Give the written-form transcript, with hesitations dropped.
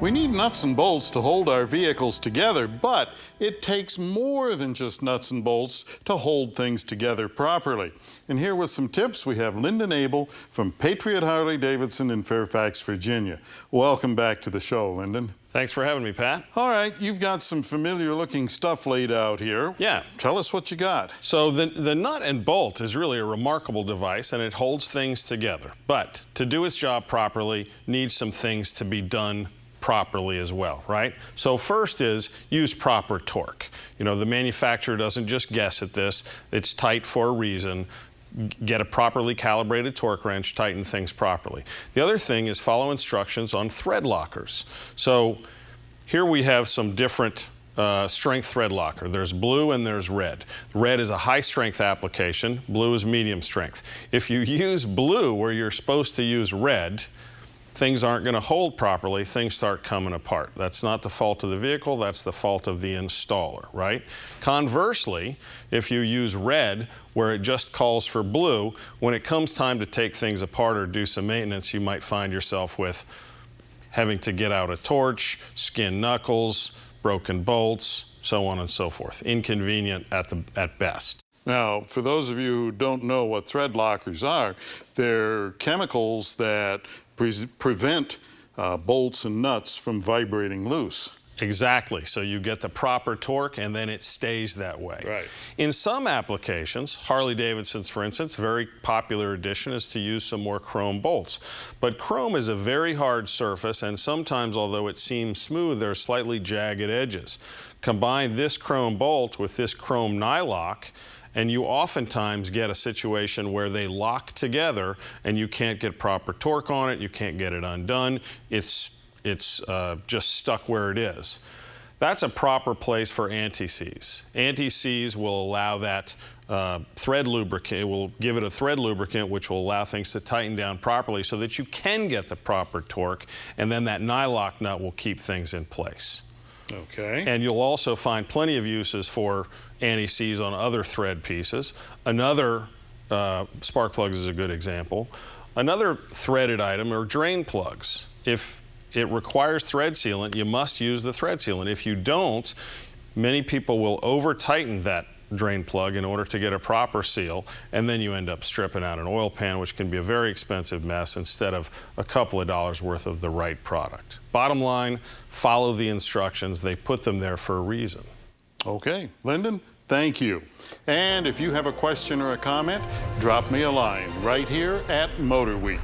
We need nuts and bolts to hold our vehicles together, but it takes more than just nuts and bolts to hold things together properly. And here with some tips, we have Lyndon Abel from Patriot Harley-Davidson in Fairfax, Virginia. Welcome back to the show, Lyndon. Thanks for having me, Pat. All right, you've got some familiar looking stuff laid out here. Yeah. Tell us what you got. So the nut and bolt is really a remarkable device, and it holds things together. But to do its job properly, needs some things to be done properly as well, right? So first is use proper torque. You know, the manufacturer doesn't just guess at this. It's tight for a reason. Get a properly calibrated torque wrench, tighten things properly. The other thing is follow instructions on thread lockers. So here we have some different strength thread locker. There's blue and there's red. Red is a high strength application, blue is medium strength. If you use blue where you're supposed to use red, things aren't going to hold properly, things start coming apart. That's not the fault of the vehicle, that's the fault of the installer, right? Conversely, if you use red where it just calls for blue, when it comes time to take things apart or do some maintenance, you might find yourself with having to get out a torch, skin knuckles, broken bolts, so on and so forth. Inconvenient at best. Now, for those of you who don't know what thread lockers are, they're chemicals that prevent bolts and nuts from vibrating loose. Exactly. So you get the proper torque and then it stays that way. Right. In some applications, Harley-Davidson's, for instance, very popular addition is to use some more chrome bolts. But chrome is a very hard surface, and sometimes, although it seems smooth, there are slightly jagged edges. Combine this chrome bolt with this chrome nylock, and you oftentimes get a situation where they lock together and you can't get proper torque on it, you can't get it undone, it's just stuck where it is. That's a proper place for anti-seize. Anti-seize will allow that thread lubricant, it will give it a thread lubricant which will allow things to tighten down properly so that you can get the proper torque, and then that nylock nut will keep things in place. Okay. And you'll also find plenty of uses for anti-seize on other thread pieces. Another, spark plugs is a good example. Another threaded item are drain plugs. If it requires thread sealant, you must use the thread sealant. If you don't, many people will over-tighten that drain plug in order to get a proper seal, and then you end up stripping out an oil pan, which can be a very expensive mess instead of a couple of dollars worth of the right product. Bottom line, follow the instructions. They put them there for a reason. Okay, Lyndon, thank you. And if you have a question or a comment, drop me a line right here at MotorWeek.